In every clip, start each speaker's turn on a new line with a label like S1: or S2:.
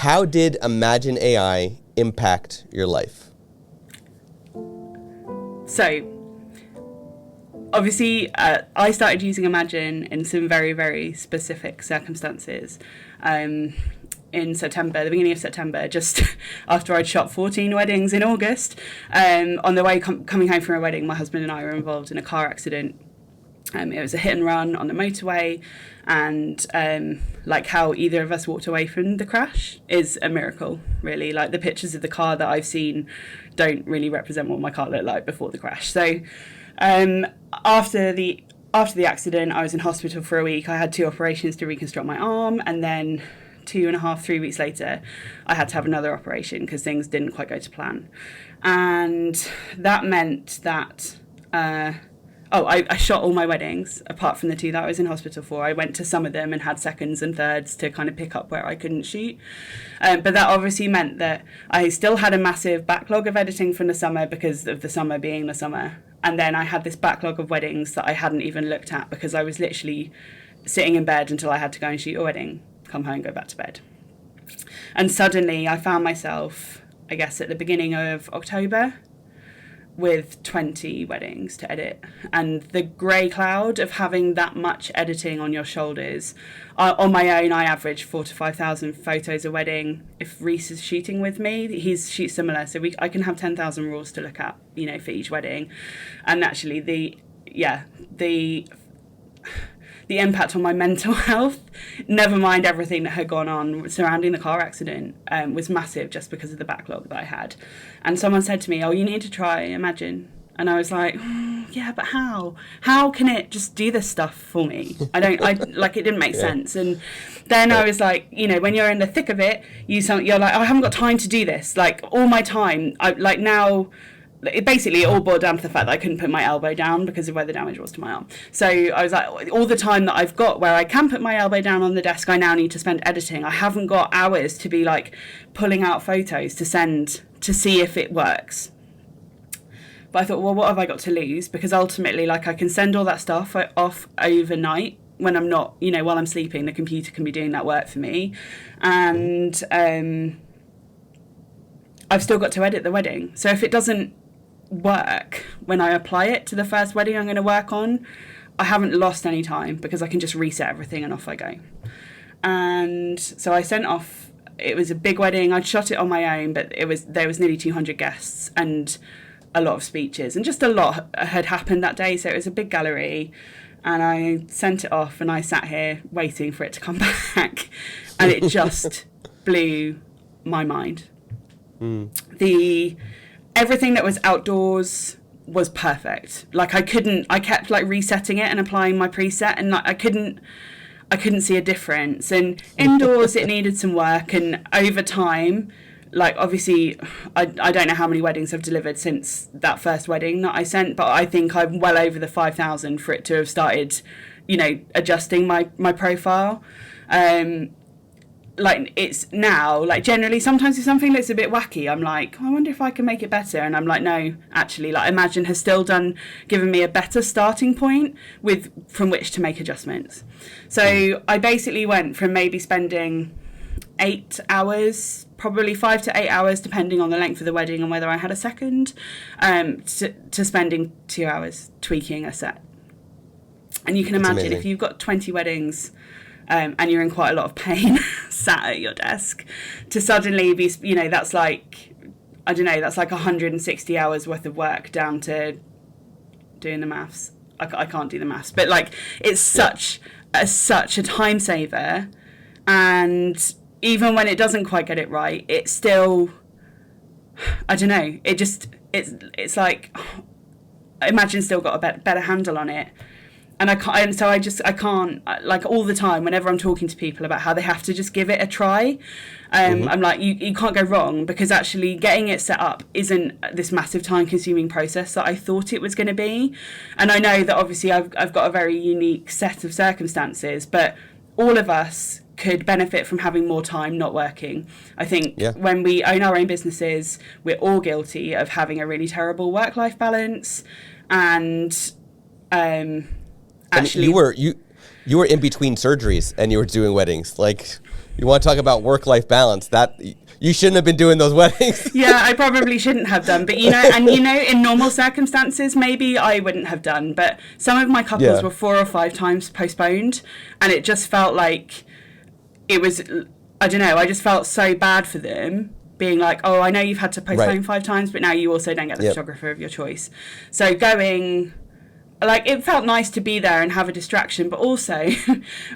S1: how did imagen-ai impact your life?
S2: So, obviously, I started using Imagine in some very, very specific circumstances. In September, the beginning of September, just after I'd shot 14 weddings in August. On the way coming home from a wedding, my husband and I were involved in a car accident. It was a hit and run on the motorway, and like how either of us walked away from the crash is a miracle, really. Like the pictures of the car that I've seen don't really represent what my car looked like before the crash. So after the accident, I was in hospital for a week. I had 2 operations to reconstruct my arm, and then 2.5, 3 weeks later, I had to have another operation because things didn't quite go to plan. And that meant that I shot all my weddings apart from the 2 that I was in hospital for. I went to some of them and had seconds and thirds to kind of pick up where I couldn't shoot. But that obviously meant that I still had a massive backlog of editing from the summer because of the summer being the summer. And then I had this backlog of weddings that I hadn't even looked at because I was literally sitting in bed until I had to go and shoot a wedding, come home, go back to bed. And suddenly I found myself, I guess at the beginning of October, with 20 weddings to edit, and the grey cloud of having that much editing on your shoulders. On my own, I average 4,000 to 5,000 photos a wedding. If Reese is shooting with me, he shoots similar, so I can have 10,000 rules to look at, for each wedding. And actually, the impact on my mental health, never mind everything that had gone on surrounding the car accident, was massive just because of the backlog that I had. And someone said to me, "Oh, you need to try Imagine." And I was like, yeah, but how? How can it just do this stuff for me? It didn't make sense. And then I was like, when you're in the thick of it, you're like, oh, I haven't got time to do this. Like all my time, it all boiled down to the fact that I couldn't put my elbow down because of where the damage was to my arm. So I was like, all the time that I've got where I can put my elbow down on the desk, I now need to spend editing. I haven't got hours to be like pulling out photos to send to see if it works. But I thought, well, what have I got to lose? Because ultimately, I can send all that stuff off overnight when I'm not, while I'm sleeping, the computer can be doing that work for me. And I've still got to edit the wedding. So if it doesn't work when I apply it to the first wedding I'm going to work on, I haven't lost any time because I can just reset everything and off I go. And so I sent off, it was a big wedding. I'd shot it on my own, but there was nearly 200 guests and a lot of speeches, and just a lot had happened that day, so it was a big gallery. And I sent it off and I sat here waiting for it to come back, and it just blew my mind. Everything that was outdoors was perfect. I kept resetting it and applying my preset, and I couldn't see a difference. And indoors it needed some work, and over time, obviously I don't know how many weddings I've delivered since that first wedding that I sent, but I think I'm well over the 5,000 for it to have started, adjusting my profile. It's now, generally, sometimes if something looks a bit wacky, I'm like, I wonder if I can make it better. And I'm like, no, actually, Imagine has still given me a better starting point from which to make adjustments. So I basically went from maybe spending 8 hours, probably 5 to 8 hours, depending on the length of the wedding and whether I had a second, to spending 2 hours tweaking a set. And you can imagine if you've got 20 weddings, and you're in quite a lot of pain sat at your desk, to suddenly be, that's like 160 hours worth of work down to doing the maths. I can't do the maths, but it's such a time saver. And even when it doesn't quite get it right, it's still, I don't know, it's like, Imagine still got a better handle on it. And I can't, all the time, whenever I'm talking to people about how they have to just give it a try, I'm like, you can't go wrong, because actually getting it set up isn't this massive time-consuming process that I thought it was going to be. And I know that obviously I've got a very unique set of circumstances, but all of us could benefit from having more time not working. I think when we own our own businesses, we're all guilty of having a really terrible work-life balance. And actually,
S1: you You were in between surgeries and you were doing weddings. Like, you want to talk about work-life balance? That you shouldn't have been doing those weddings.
S2: Yeah, I probably shouldn't have done. But in normal circumstances, maybe I wouldn't have done. But some of my couples were 4 or 5 times postponed, and it just felt like it was. I don't know. I just felt so bad for them, being like, "Oh, I know you've had to postpone 5 times, but now you also don't get the photographer of your choice." So going. Like, it felt nice to be there and have a distraction, but also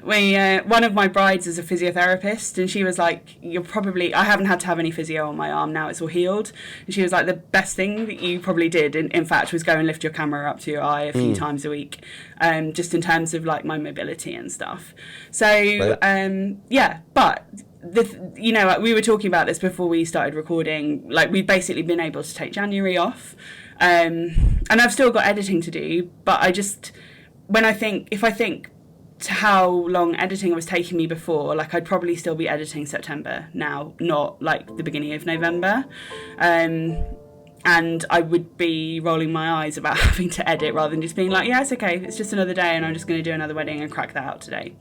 S2: one of my brides is a physiotherapist, and she was like, I haven't had to have any physio on my arm now, it's all healed. And she was like, the best thing that you probably did, in fact, was go and lift your camera up to your eye a few times a week, just in terms of like my mobility and stuff. So, but we were talking about this before we started recording. Like, we've basically been able to take January off. And I've still got editing to do, but if I think to how long editing was taking me before, like, I'd probably still be editing September now, not like the beginning of November. And I would be rolling my eyes about having to edit rather than just being like, yeah, it's okay, it's just another day and I'm just going to do another wedding and crack that out today.